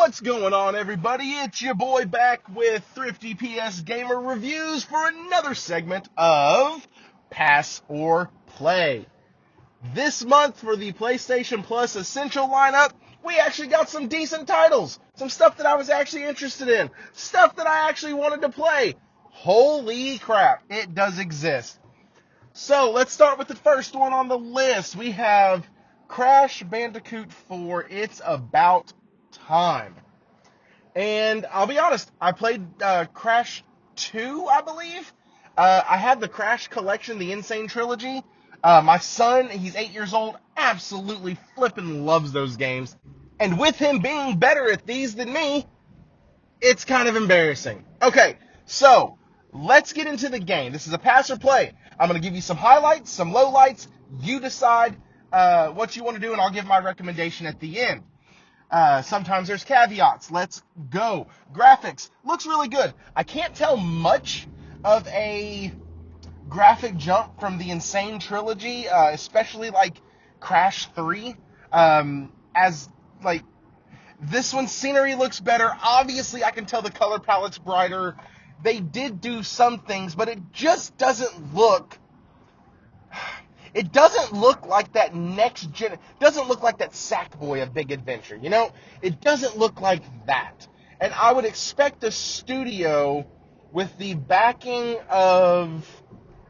What's going on, everybody? It's your boy back with Thrifty PS Gamer Reviews for another segment of Pass or Play. This month for the PlayStation Plus Essential lineup, we actually got some decent titles. Some stuff that I was actually interested in. Stuff that I actually wanted to play. Holy crap, it does exist. So, let's start with the first one on the list. We have Crash Bandicoot 4, It's About Time. And I'll be honest, I played Crash 2, I believe. I had the Crash collection, the Insane Trilogy. My son, he's 8 years old, absolutely flippin' loves those games. And with him being better at these than me, it's kind of embarrassing. Okay, so let's get into the game. This is a pass or play. I'm going to give you some highlights, some lowlights. You decide what you want to do, and I'll give my recommendation at the end. Sometimes there's caveats. Let's go. Graphics. Looks really good. I can't tell much of a graphic jump from the Insane Trilogy, especially like Crash 3. As like this one's scenery looks better. Obviously, I can tell the color palette's brighter. They did do some things, but it just doesn't look... It doesn't look like that next gen. It doesn't look like that Sackboy of Big Adventure. You know, it doesn't look like that. And I would expect a studio with the backing of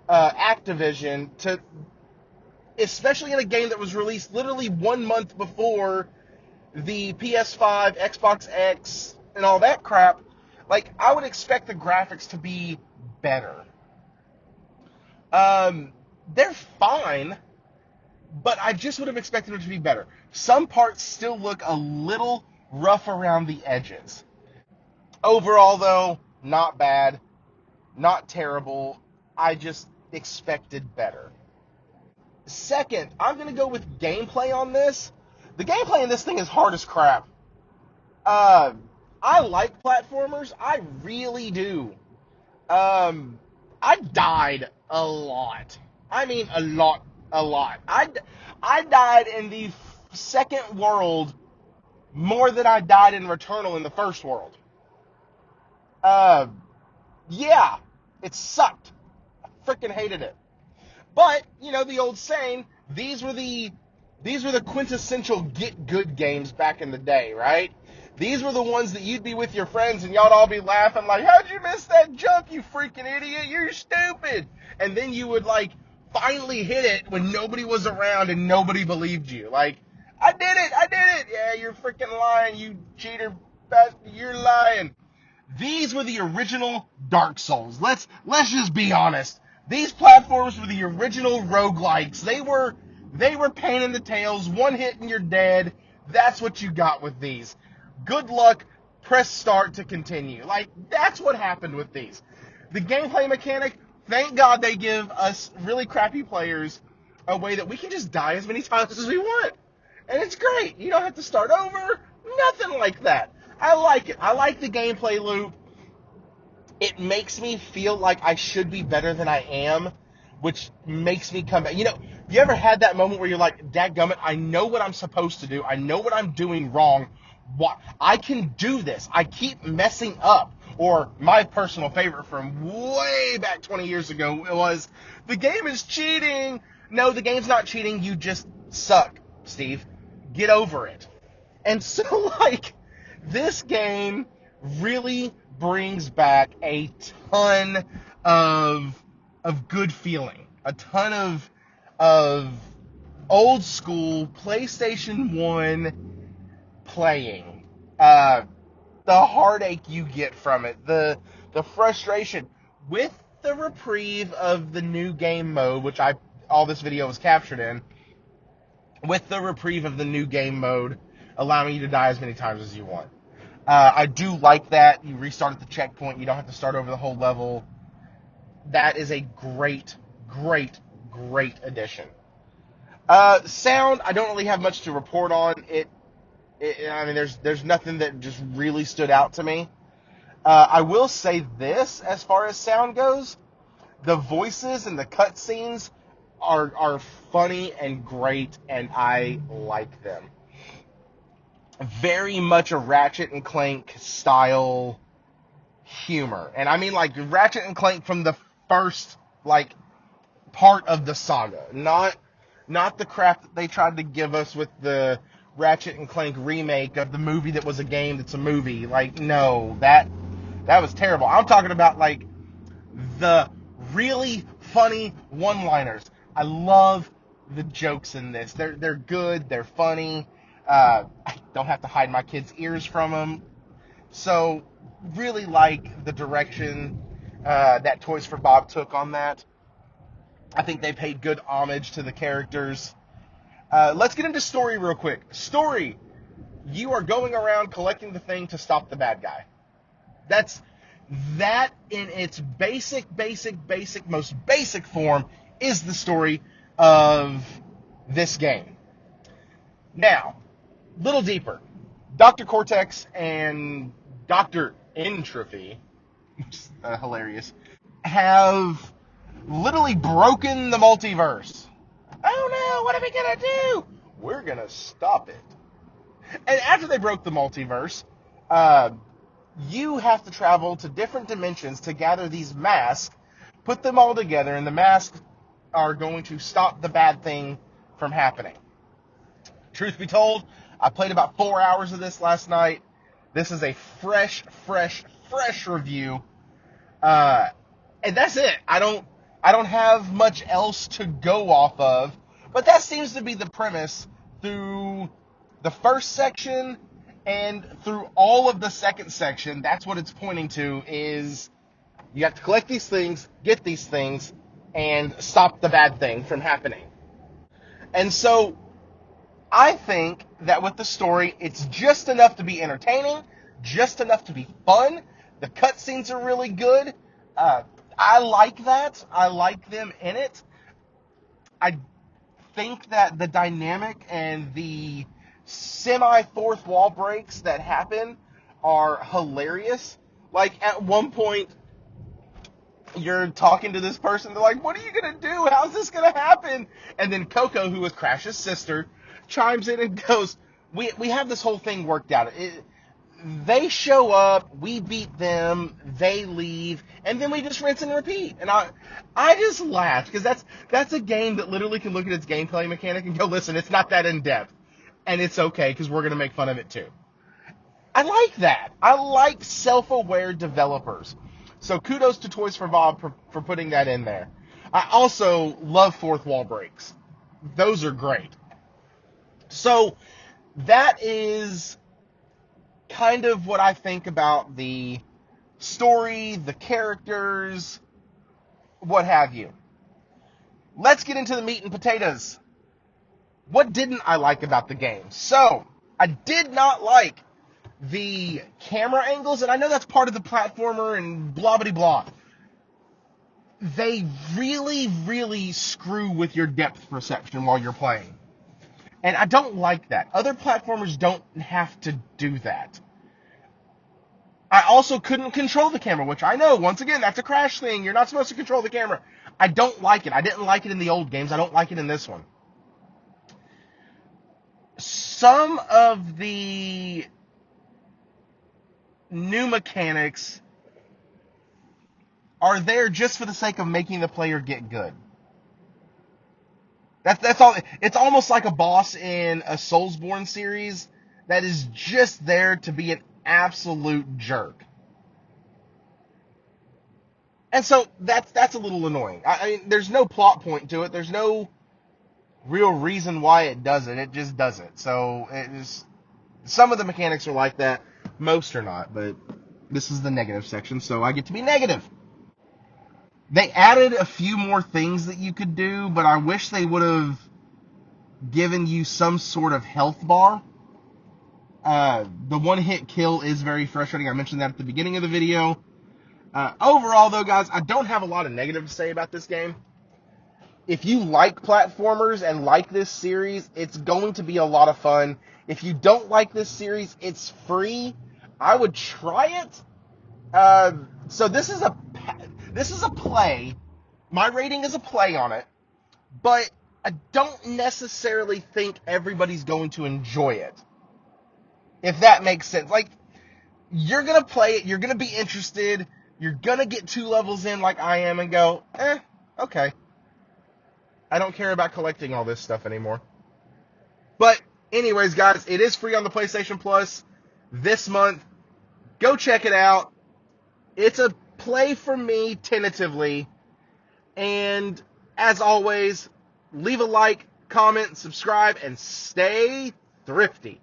Activision to, especially in a game that was released literally 1 month before the PS5, Xbox X, and all that crap. Like, I would expect the graphics to be better. They're fine, but I just would have expected them to be better. Some parts still look a little rough around the edges. Overall, though, not bad, not terrible. I just expected better. Second, I'm going to go with gameplay on this. The gameplay in this thing is hard as crap. I like platformers. I really do. I died a lot. I mean, a lot. I died in the second world more than I died in Returnal in the first world. Yeah, it sucked. I freaking hated it. But, you know, the old saying, these were the quintessential get good games back in the day, right? These were the ones that you'd be with your friends and y'all all be laughing like, how'd you miss that jump, you freaking idiot? You're stupid. And then you would, like, finally hit it when nobody was around and nobody believed you. Like, I did it. Yeah, you're freaking lying, you cheater bastard, you're lying. These were the original Dark Souls. Let's just be honest. These platforms were the original roguelikes. They were pain in the tails, one hit and you're dead. That's what you got with these. Good luck, press start to continue. Like, that's what happened with these. The gameplay mechanic, thank God they give us really crappy players a way that we can just die as many times as we want. And it's great. You don't have to start over. Nothing like that. I like it. I like the gameplay loop. It makes me feel like I should be better than I am, which makes me come back. You know, you ever had that moment where you're like, dadgummit, I know what I'm supposed to do. I know what I'm doing wrong. What? I can do this. I keep messing up. Or my personal favorite from way back 20 years ago was, the game is cheating. No, the game's not cheating. You just suck, Steve. Get over it. And so, like, this game really brings back a ton of good feeling. A ton of old school PlayStation 1 playing. The heartache you get from it, the frustration with the reprieve of the new game mode, which all this video was captured in, with the reprieve of the new game mode, allowing you to die as many times as you want. I do like that. You restart at the checkpoint. You don't have to start over the whole level. That is a great addition. Sound, I don't really have much to report on. I mean, there's nothing that just really stood out to me. I will say this, as far as sound goes, the voices and the cutscenes are funny and great, and I like them. very much a Ratchet and Clank style humor. And I mean like Ratchet and Clank from the first like part of the saga, not the crap that they tried to give us with the Ratchet and Clank remake of the movie that was a game that's a movie. Like, no, that was terrible. I'm talking about like the really funny one-liners. I love the jokes in this. They're good. They're funny. I don't have to hide my kids' ears from them. So, really like the direction that Toys for Bob took on that. I think they paid good homage to the characters. Let's get into story real quick. Story, you are going around collecting the thing to stop the bad guy. That in its basic, most basic form is the story of this game. Now, little deeper. Dr. Cortex and Dr. Entropy, which is hilarious, have literally broken the multiverse. Oh no, what are we gonna do? We're gonna stop it. And after they broke the multiverse, you have to travel to different dimensions to gather these masks, put them all together, and the masks are going to stop the bad thing from happening. Truth be told, I played about 4 hours of this last night. This is a fresh review. And that's it. I don't have much else to go off of, but that seems to be the premise through the first section and through all of the second section. That's what it's pointing to, is you have to collect these things, get these things, and stop the bad thing from happening. And so I think that with the story, it's just enough to be entertaining, just enough to be fun. The cutscenes are really good. I like that. I like them in it. I think that the dynamic and the semi-fourth wall breaks that happen are hilarious. Like, at one point, you're talking to this person, they're like, what are you going to do? How's this going to happen? And then Coco, who is Crash's sister, chimes in and goes, we have this whole thing worked out. They show up, we beat them, they leave, and then we just rinse and repeat. And I just laughed, because that's a game that literally can look at its gameplay mechanic and go, listen, it's not that in-depth, and it's okay, because we're going to make fun of it too. I like that. I like self-aware developers. So kudos to Toys for Bob for putting that in there. I also love fourth wall breaks. Those are great. So that is kind of what I think about the story, the characters, what have you. Let's get into the meat and potatoes. What didn't I like about the game? So, I did not like the camera angles, and I know that's part of the platformer and blah-blah-blah. They really screw with your depth perception while you're playing. And I don't like that. Other platformers don't have to do that. I also couldn't control the camera, which I know, once again, that's a Crash thing. You're not supposed to control the camera. I don't like it. I didn't like it in the old games. I don't like it in this one. Some of the new mechanics are there just for the sake of making the player get good. That's all. It's almost like a boss in a Soulsborne series that is just there to be an absolute jerk. And so that's a little annoying. I mean, there's no plot point to it. There's no real reason why it does it. It just does it. So some of the mechanics are like that. Most are not, but this is the negative section, so I get to be negative. They added a few more things that you could do, but I wish they would have given you some sort of health bar. The one-hit kill is very frustrating. I mentioned that at the beginning of the video. Overall, though, guys, I don't have a lot of negative to say about this game. If you like platformers and like this series, it's going to be a lot of fun. If you don't like this series, it's free. I would try it. So this is a play. My rating is a play on it, but I don't necessarily think everybody's going to enjoy it. If that makes sense. Like, you're going to play it, you're going to be interested, you're going to get 2 levels in like I am and go, okay. I don't care about collecting all this stuff anymore. But anyways, guys, it is free on the PlayStation Plus this month. Go check it out. It's a play for me tentatively. And as always, leave a like, comment, subscribe, and stay thrifty.